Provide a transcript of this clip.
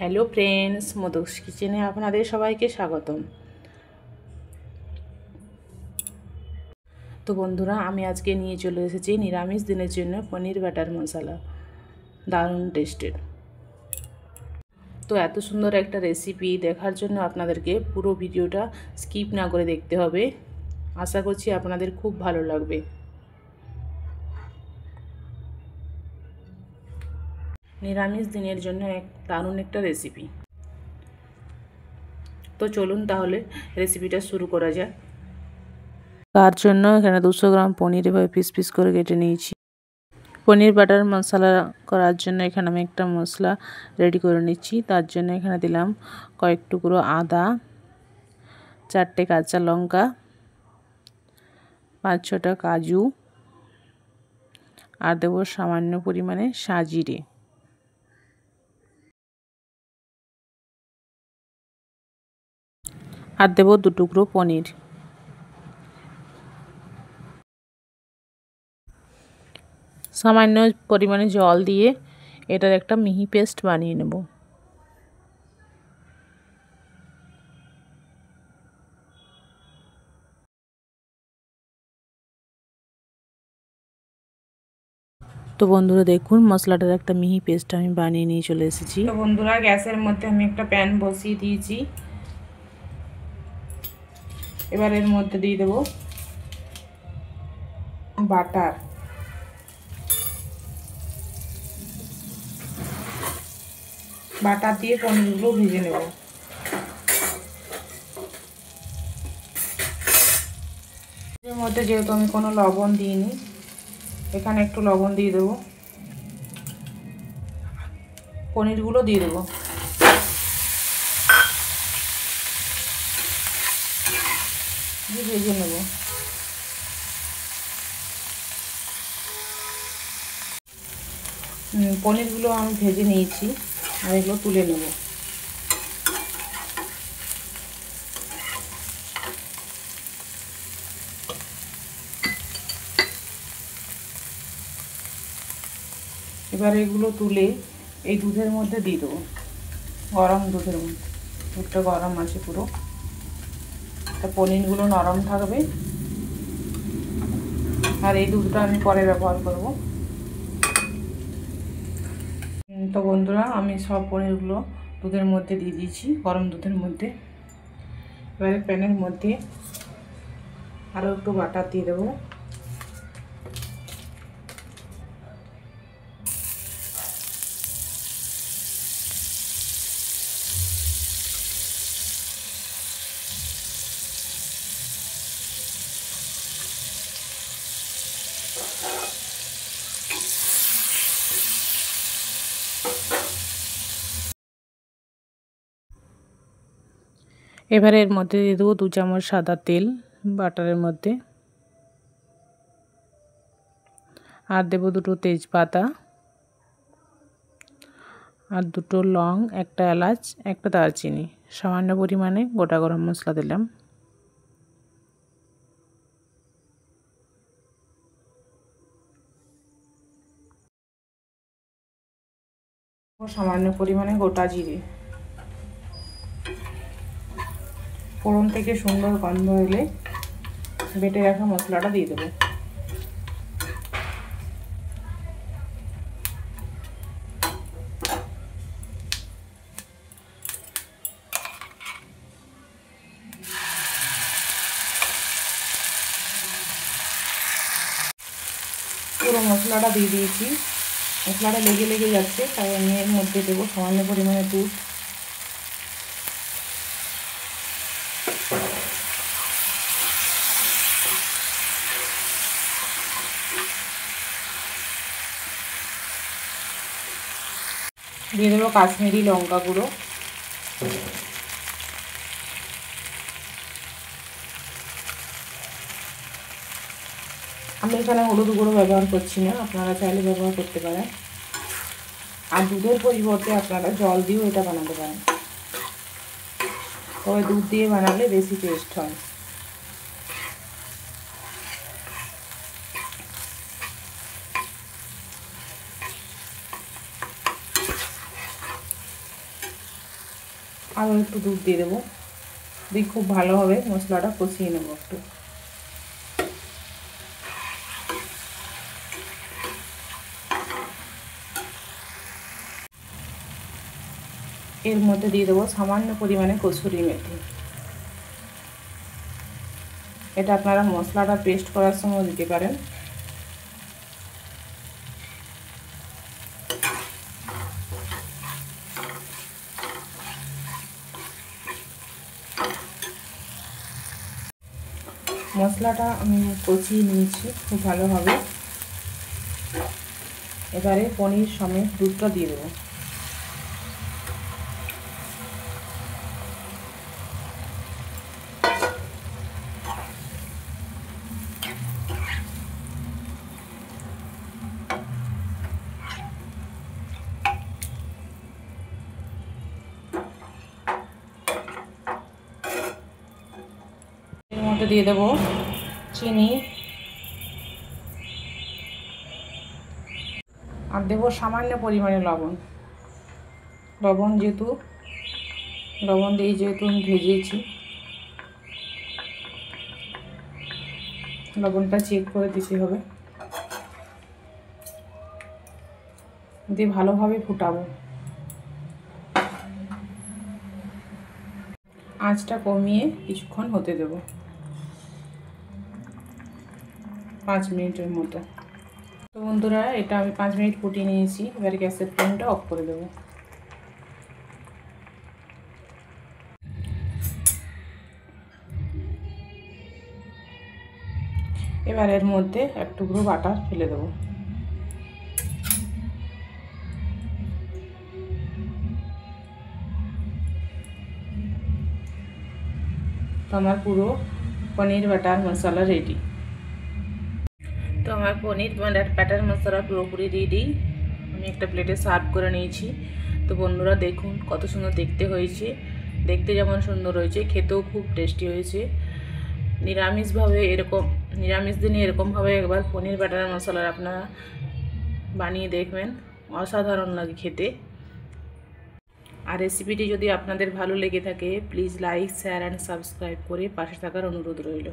Hello friends, মোদকস কিচেনে আপনাদের সবাইকে স্বাগতম। তো বন্ধুরা, আমি আজকে নিয়ে চলে এসেছি নিরামিষ দিনের জন্য পনির বাটার মশলা, দারুণ টেস্টের। তো এত সুন্দর একটা রেসিপি দেখার জন্য আপনাদেরকে পুরো ভিডিওটা স্কিপ না করে দেখতে হবে। আশা করছি আপনাদের খুব ভালো লাগবে। নিরামিষ দিনের জন্য দারুণ একটা রেসিপি। তো চলুন তাহলে রেসিপিটা শুরু করা যাক। তার জন্য এখানে 200 গ্রাম পনির এভাবে পিস পিস করে কেটে নিয়েছি। পনির বাটার মশলা করার জন্য এখানে আমি একটা মশলা রেডি করে নিচ্ছি। তার জন্য এখানে দিলাম কয়েক টুকরো আদা, 4টে কাঁচা লঙ্কা, 5-6টা কাজু, আর দেবো সামান্য পরিমাণে সাজিরে। আর দেবো 2 টুকরো পনির। সামান্য পরিমাণে জল দিয়ে এটার একটা মিহি পেস্ট বানিয়ে নেব। তো বন্ধুরা দেখুন, মশলাটার একটা মিহি পেস্ট আমি বানিয়ে নিয়ে চলে এসেছি। তো বন্ধুরা, গ্যাসের মধ্যে আমি একটা প্যান বসিয়ে দিয়েছি। এবার এর মধ্যে দিয়ে দেবো বাটার। বাটার দিয়ে পনিরগুলো ভেজে নেব। এর মধ্যে যেহেতু আমি কোনো লবণ দিইনি, এখানে একটু লবণ দিয়ে দেবো। পনিরগুলো দিয়ে দেবো। দিয়ে ভেজে নেব। পনিরগুলো আমি ভেজে নিয়েছি, আর এগুলো তুলে নেব। এবার এগুলো তুলে এই দুধের মধ্যে দিয়ে দেবো, গরম দুধের মধ্যে। দুধটা গরম আছে পুরো, তা পনিরগুলো নরম থাকবে। আর এই দুধটা আমি পরে ব্যবহার করব। তো বন্ধুরা, আমি সব পনিরগুলো দুধের মধ্যে দিয়ে দিয়েছি, গরম দুধের মধ্যে। এবারে প্যানের মধ্যে আরও একটু বাটার দিয়ে দেবো। এবারে এর মধ্যে দিয়ে দেবো 2 চামচ সাদা তেল বাটারের মধ্যে। আর দেবো 2টো তেজপাতা, আর 2টো লং, একটা এলাচ, একটা দারচিনি, সামান্য পরিমাণে গোটা গরম মশলা দিলাম। সামান্য পরিমাণে গোটা জিরে। ফোড়ন থেকে সুন্দর গন্ধ এলে বেটে রাখা মশলাটা দিয়ে দেবো। পুরো মশলাটা দিয়ে দিয়েছি। মশলাটা লেগে লেগে যাচ্ছে, তাই আমি এর মধ্যে দেবো সামান্য পরিমাণে দুধ। দিয়ে দেবো কাশ্মীরি লঙ্কা গুঁড়ো। আমি এখানে হলুদ গুঁড়ো ব্যবহার করছি না, আপনারা চাইলে ব্যবহার করতে পারেন। আর দুধের পরিবর্তে আপনারা জল দিয়েও এটা বানাতে পারেন, তবে দুধ দিয়ে বানালে বেশি টেস্ট হয়। আরও একটু দুধ দিয়ে দেবো, দিয়ে খুব ভালোভাবে মশলাটা কষিয়ে নেবো একটু। এর মধ্যে দিয়ে দেবো সামান্য পরিমাণে কসুরি মেথি। এটা আপনারা মশলাটা পেস্ট করার সময় দিতে পারেন। মশলাটা আমি কষিয়ে নিয়েছি খুব ভালোভাবে। এবারে পনির সমেত দুধটা দিয়ে দেবো। এর মধ্যে দিয়ে দেবো চিনি আর দেবো সামান্য পরিমাণে লবণ। লবণ দিয়ে যেহেতু আমি ভেজেছি, লবণটা চেক করে দিতে হবে। দিয়ে ভালোভাবে ফুটাবো। আঁচটা কমিয়ে কিছুক্ষণ হতে দেব, 5 মিনিটের মতো। তো বন্ধুরা, এটা আমি 5 মিনিট ফুটিয়ে নিয়েছি। এবার গ্যাসের ফ্লেমটা অফ করে দেবো। এবার এর মধ্যে এক টুকরো বাটার ফেলে দেবো। তো আমার পুরো পনির বাটার মশলা রেডি। তো আমার পনির বাটার মশলা পুরোপুরি রেডি। আমি একটা প্লেটে সার্ভ করে নিয়েছি। তো বন্ধুরা দেখুন কত সুন্দর দেখতে হয়েছে। দেখতে যেমন সুন্দর হয়েছে, খেতেও খুব টেস্টি হয়েছে। নিরামিষ দিনে এরকমভাবে একবার পনির বাটার মশলা আপনারা বানিয়ে দেখবেন, অসাধারণ লাগে খেতে। আর রেসিপিটি যদি আপনাদের ভালো লেগে থাকে, please like, share and subscribe করে পাশে থাকার অনুরোধ রইল।